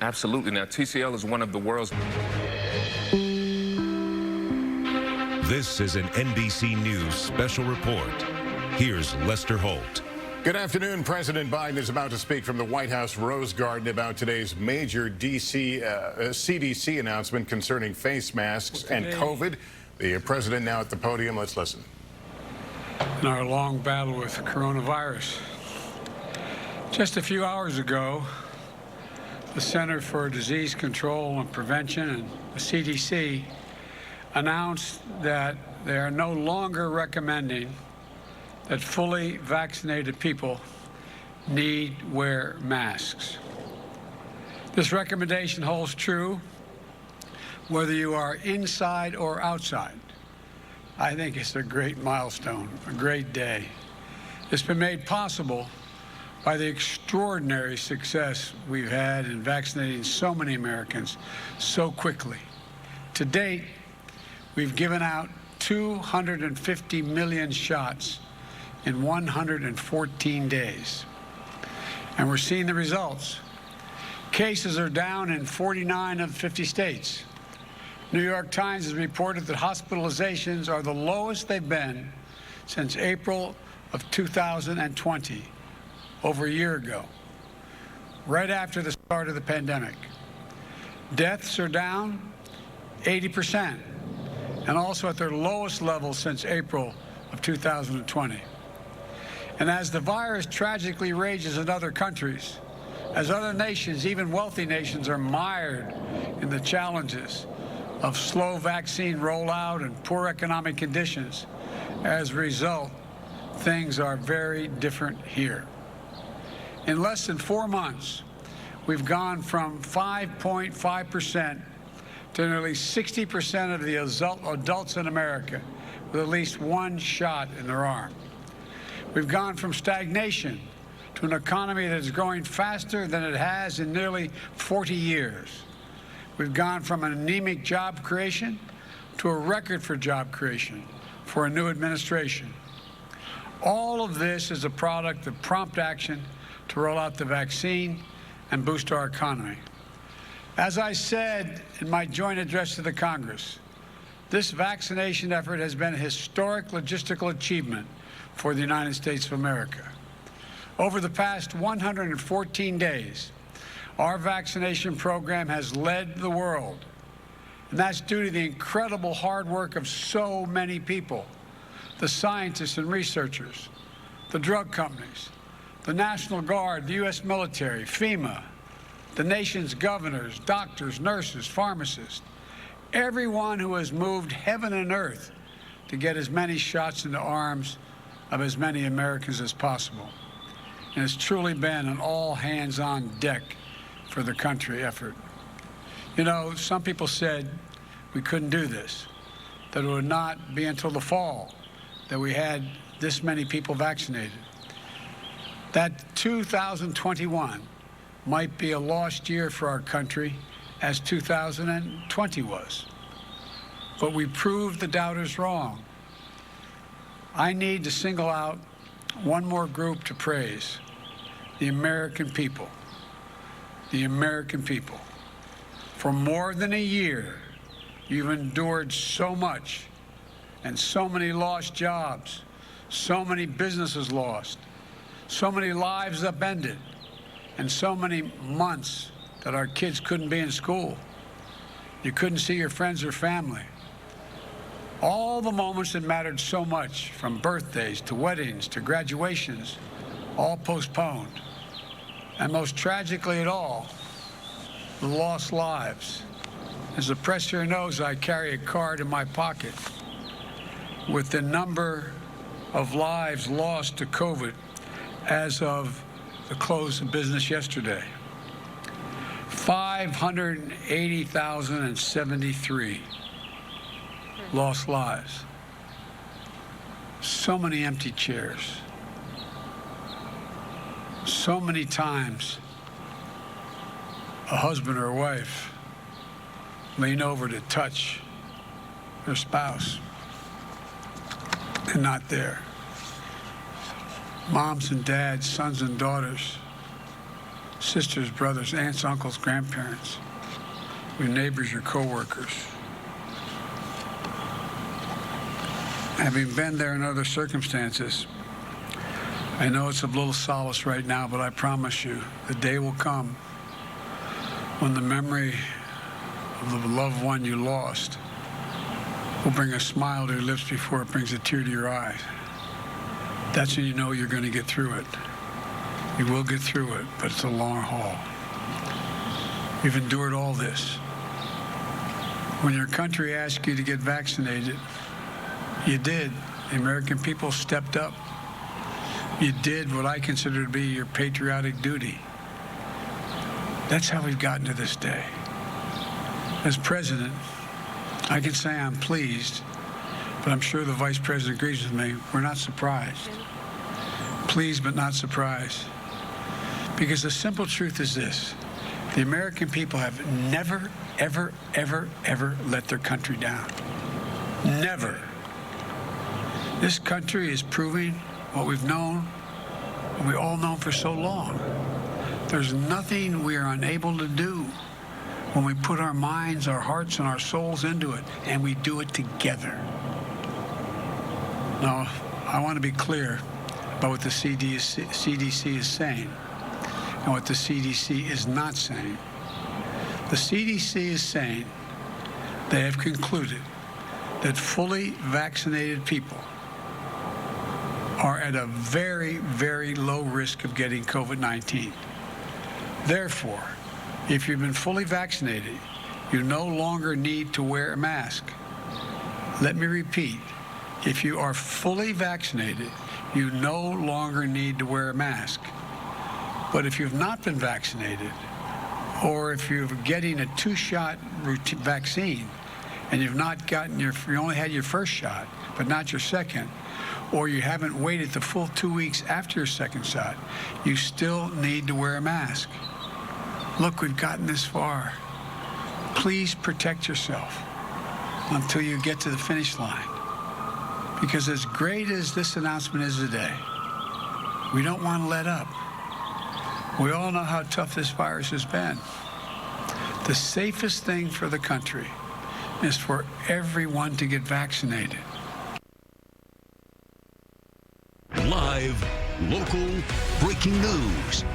Absolutely. Now, TCL is one of the world's... This is an NBC News special report. Here's Lester Holt. Good afternoon. President Biden is about to speak from the White House Rose Garden about today's major CDC announcement concerning face masks and COVID. The president now at the podium. Let's listen. In our long battle with coronavirus. Just a few hours ago, the Center for Disease Control and Prevention and the CDC announced that they are no longer recommending that fully vaccinated people need wear masks. This recommendation holds true whether you are inside or outside. I think it's a great milestone, a great day. It's been made possible by the extraordinary success we've had in vaccinating so many Americans so quickly. To date, we've given out 250 million shots in 114 days. And we're seeing the results. Cases are down in 49 of 50 states. New York Times has reported that hospitalizations are the lowest they've been since April of 2020, over a year ago, right after the start of the pandemic. Deaths are down 80%, and also at their lowest level since April of 2020. And as the virus tragically rages in other countries, as other nations, even wealthy nations, are mired in the challenges of slow vaccine rollout and poor economic conditions, as a result, things are very different here. In less than 4 months, we've gone from 5.5% to nearly 60% of the adults in America with at least one shot in their arm. We've gone from stagnation to an economy that is growing faster than it has in nearly 40 years. We've gone from an anemic job creation to a record for job creation for a new administration. All of this is a product of prompt action to roll out the vaccine and boost our economy. As I said in my joint address to the Congress, this vaccination effort has been a historic logistical achievement for the United States of America. Over the past 114 days, our vaccination program has led the world, and that's due to the incredible hard work of so many people, the scientists and researchers, the drug companies, the National Guard, the U.S. military, FEMA, the nation's governors, doctors, nurses, pharmacists, everyone who has moved heaven and earth to get as many shots in the arms of as many Americans as possible. And it's truly been an all-hands-on-deck for the country effort. You know, some people said we couldn't do this, that it would not be until the fall that we had this many people vaccinated. That 2021 might be a lost year for our country, as 2020 was. But we proved the doubters wrong. I need to single out one more group to praise: the American people. The American people. For more than a year, you've endured so much, and so many lost jobs, so many businesses lost, so many lives upended, and so many months that our kids couldn't be in school. You couldn't see your friends or family. All the moments that mattered so much, from birthdays to weddings to graduations, all postponed. And most tragically at all, the lost lives. As the press here knows, I carry a card in my pocket with the number of lives lost to COVID as of the close of business yesterday. 580,073 lost lives. So many empty chairs. So many times a husband or a wife lean over to touch their spouse and not there. Moms and dads, sons and daughters sisters, brothers, aunts, uncles, grandparents, your neighbors, your co-workers. Having been there in other circumstances, I know it's a little solace right now, but I promise you, the day will come when the memory of the loved one you lost will bring a smile to your lips before it brings a tear to your eyes. That's when you know you're going to get through it. You will get through it, but it's a long haul. You've endured all this. When your country asked you to get vaccinated, you did. The American people stepped up. You did what I consider to be your patriotic duty. That's how we've gotten to this day. As president, I can say I'm pleased, but I'm sure the vice president agrees with me. We're not surprised. Pleased but not surprised. Because the simple truth is this. The American people have never, ever, ever, ever let their country down. Never. This country is proving what we've known, what we've all known for so long. There's nothing we are unable to do when we put our minds, our hearts, and our souls into it, and we do it together. Now, I want to be clear about what the CDC is saying and what the CDC is not saying. The CDC is saying they have concluded that fully vaccinated people are at a very, very low risk of getting COVID-19. Therefore, if you've been fully vaccinated, you no longer need to wear a mask. Let me repeat, if you are fully vaccinated, you no longer need to wear a mask. But if you've not been vaccinated, or if you're getting a 2-shot vaccine, and you've not gotten you only had your first shot, but not your second, or you haven't waited the full 2 weeks after your second shot, you still need to wear a mask. Look, we've gotten this far. Please protect yourself until you get to the finish line. Because as great as this announcement is today, we don't want to let up. We all know how tough this virus has been. The safest thing for the country is for everyone to get vaccinated. Live, local, breaking news.